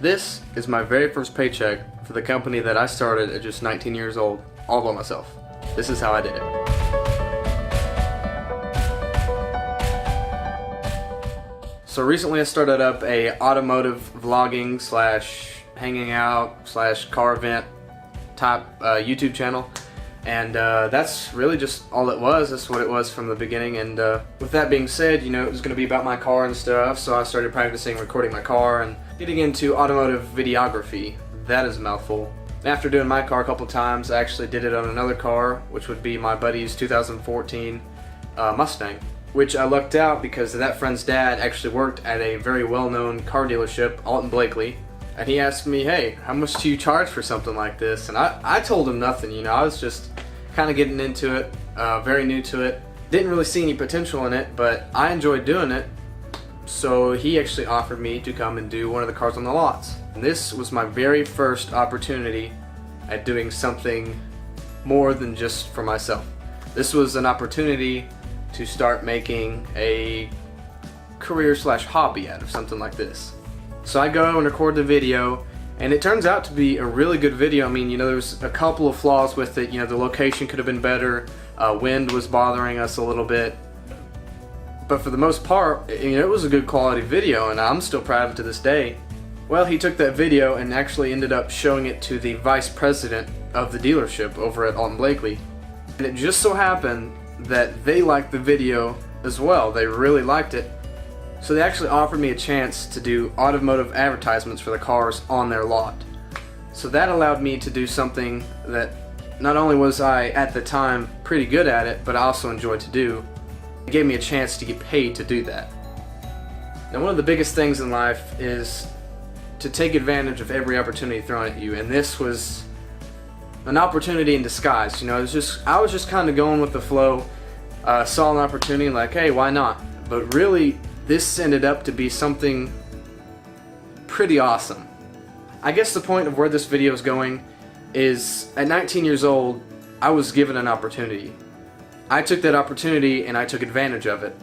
This is my very first paycheck for the company that I started at just 19 years old, all by myself. This is how I did it. So recently I started up a automotive vlogging slash hanging out slash car event type YouTube channel, and that's really just all it was. That's what it was from the beginning. And with that being said, you know, it was going to be about my car and stuff, so I started practicing recording my car and getting into automotive videography. That is a mouthful. And after doing my car a couple times, I actually did it on another car, which would be my buddy's 2014 Mustang, which I lucked out because that friend's dad actually worked at a very well-known car dealership, Alton Blakely, and he asked me, hey, how much do you charge for something like this? And I told him nothing, you know. I was just kind of getting into it, very new to it. Didn't really see any potential in it, but I enjoyed doing it, so he actually offered me to come and do one of the cars on the lots. And this was my very first opportunity at doing something more than just for myself. This was an opportunity to start making a career slash hobby out of something like this. So I go and record the video, and it turns out to be a really good video. I mean, you know, there's a couple of flaws with it. You know, the location could have been better, wind was bothering us a little bit, but for the most part, you know, it was a good quality video, and I'm still proud of it to this day. Well, he took that video and actually ended up showing it to the vice president of the dealership over at Alton Blakely, and it just so happened that they liked the video as well. They really liked it. So they actually offered me a chance to do automotive advertisements for the cars on their lot. So that allowed me to do something that not only was I at the time pretty good at it, but I also enjoyed to do. It gave me a chance to get paid to do that. Now, one of the biggest things in life is to take advantage of every opportunity thrown at you, and this was an opportunity in disguise. You know, I was just kind of going with the flow, saw an opportunity like, hey, why not? But really, this ended up to be something pretty awesome. I guess the point of where this video is going is, at 19 years old, I was given an opportunity. I took that opportunity and I took advantage of it.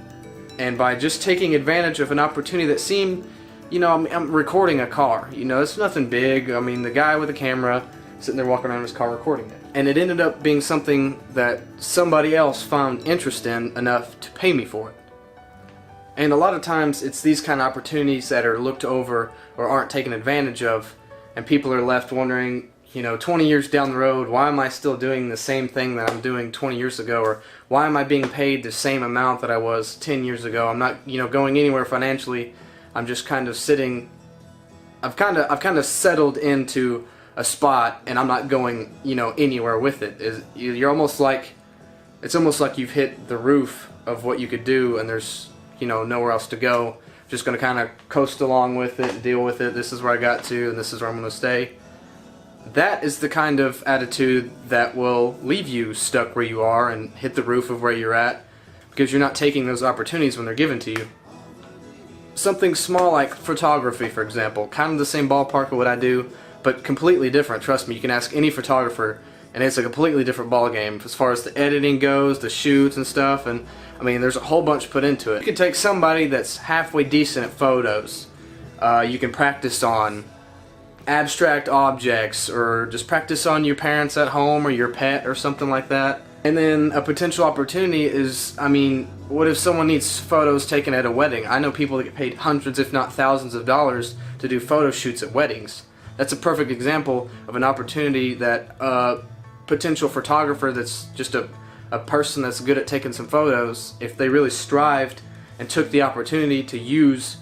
And by just taking advantage of an opportunity that seemed, you know, I'm recording a car. You know, it's nothing big. I mean, the guy with the camera sitting there walking around his car recording it. And it ended up being something that somebody else found interest in enough to pay me for it. And a lot of times it's these kind of opportunities that are looked over or aren't taken advantage of, and people are left wondering, you know, 20 years down the road, why am I still doing the same thing that I'm doing 20 years ago, or why am I being paid the same amount that I was 10 years ago? I'm not, you know, going anywhere financially. I'm just kind of sitting, I've kind of settled into a spot, and I'm not going, you know, anywhere with it. You're almost like, it's almost like you've hit the roof of what you could do, and there's, you know, nowhere else to go. Just going to kind of coast along with it and deal with it. This is where I got to, and this is where I'm going to stay. That is the kind of attitude that will leave you stuck where you are and hit the roof of where you're at, because you're not taking those opportunities when they're given to you. Something small like photography, for example, kind of the same ballpark of what I do, but completely different. Trust me, you can ask any photographer, and it's a completely different ballgame as far as the editing goes, the shoots and stuff, and I mean, there's a whole bunch put into it. You can take somebody that's halfway decent at photos. You can practice on abstract objects, or just practice on your parents at home or your pet or something like that. And then a potential opportunity is, I mean, what if someone needs photos taken at a wedding? I know people that get paid hundreds if not thousands of dollars to do photo shoots at weddings. That's a perfect example of an opportunity that a potential photographer that's just a person that's good at taking some photos, if they really strived and took the opportunity to use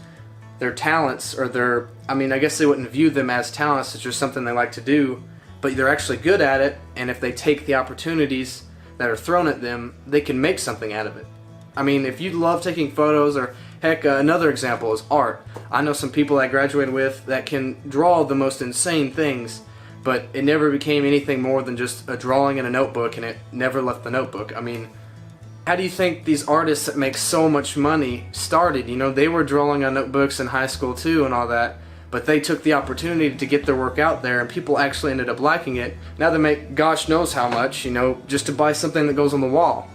their talents, or their, I mean, I guess they wouldn't view them as talents, it's just something they like to do, but they're actually good at it, and if they take the opportunities that are thrown at them, they can make something out of it. I mean, if you love taking photos, or heck, another example is art. I know some people I graduated with that can draw the most insane things, but it never became anything more than just a drawing in a notebook, and it never left the notebook. I mean, how do you think these artists that make so much money started? You know, they were drawing on notebooks in high school too and all that, but they took the opportunity to get their work out there, and people actually ended up liking it. Now they make gosh knows how much, you know, just to buy something that goes on the wall.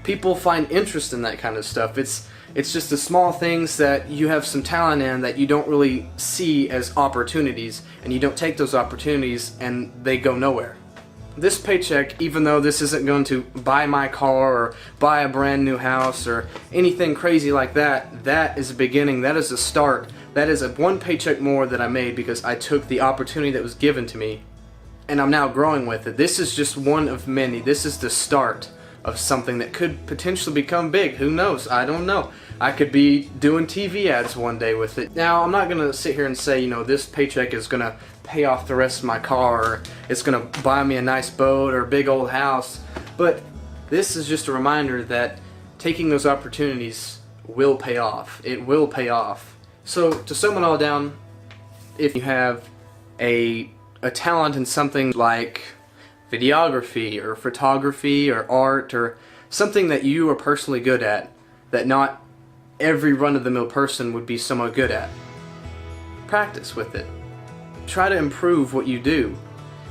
People find interest in that kind of stuff. It's It's just the small things that you have some talent in that you don't really see as opportunities, and you don't take those opportunities and they go nowhere. This paycheck, even though this isn't going to buy my car or buy a brand new house or anything crazy like that, that is a beginning, that is a start. That is one paycheck more that I made because I took the opportunity that was given to me, and I'm now growing with it. This is just one of many. This is the start of something that could potentially become big. Who knows? I don't know. I could be doing TV ads one day with it. Now, I'm not going to sit here and say, you know, this paycheck is going to pay off the rest of my car, or it's going to buy me a nice boat or a big old house, but this is just a reminder that taking those opportunities will pay off. It will pay off. So, to sum it all down, if you have a talent in something like videography or photography or art or something that you are personally good at that not every run-of-the-mill person would be somewhat good at, practice with it. Try to improve what you do.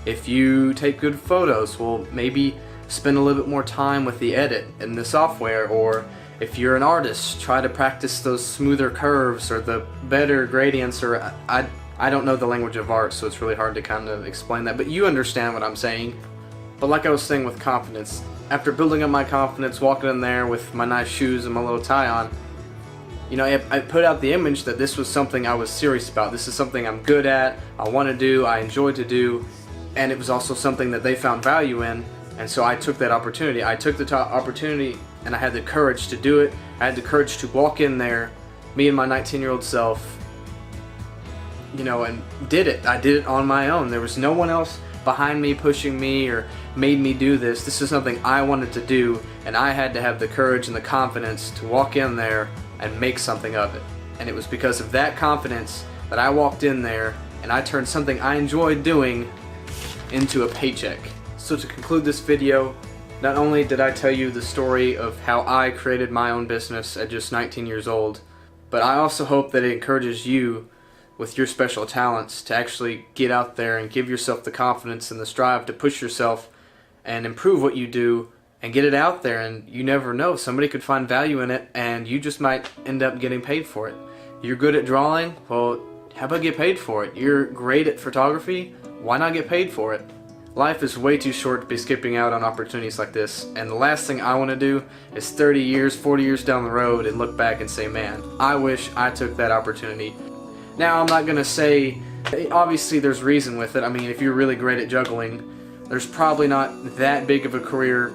If you take good photos, well, maybe spend a little bit more time with the edit in the software. Or if you're an artist, try to practice those smoother curves or the better gradients. Or I don't know the language of art, so it's really hard to kind of explain that, but you understand what I'm saying. But like I was saying with confidence, after building up my confidence, walking in there with my nice shoes and my little tie on, you know, I put out the image that this was something I was serious about. This is something I'm good at, I want to do, I enjoy to do, and it was also something that they found value in, and so I took that opportunity. I took the opportunity and I had the courage to do it. I had the courage to walk in there, me and my 19-year-old self, you know, and did it. I did it on my own. There was no one else behind me pushing me or made me do this. This is something I wanted to do, and I had to have the courage and the confidence to walk in there and make something of it. And it was because of that confidence that I walked in there and I turned something I enjoyed doing into a paycheck. So to conclude this video, not only did I tell you the story of how I created my own business at just 19 years old, but I also hope that it encourages you with your special talents to actually get out there and give yourself the confidence and the strive to push yourself and improve what you do and get it out there. And you never know, somebody could find value in it and you just might end up getting paid for it. You're good at drawing? Well, how about get paid for it? You're great at photography? Why not get paid for it? Life is way too short to be skipping out on opportunities like this, and the last thing I want to do is 30 years, 40 years down the road and look back and say, man, I wish I took that opportunity. Now, I'm not going to say, obviously there's reason with it. I mean, if you're really great at juggling, there's probably not that big of a career,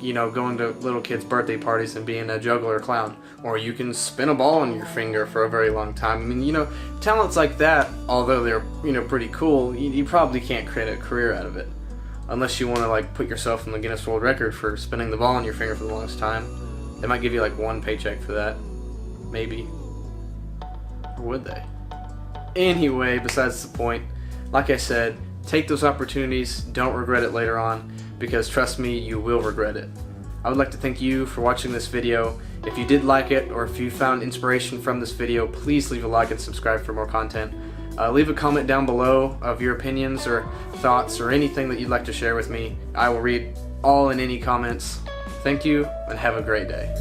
you know, going to little kids' birthday parties and being a juggler or clown. Or you can spin a ball on your finger for a very long time. I mean, you know, talents like that, although they're, you know, pretty cool, you probably can't create a career out of it. Unless you want to, like, put yourself in the Guinness World Record for spinning the ball on your finger for the longest time. They might give you, like, one paycheck for that. Maybe. Or would they? Anyway, besides the point, like I said, take those opportunities, don't regret it later on, because trust me, you will regret it. I would like to thank you for watching this video. If you did like it, or if you found inspiration from this video, please leave a like and subscribe for more content. Leave a comment down below of your opinions or thoughts or anything that you'd like to share with me. I will read all and any comments. Thank you, and have a great day.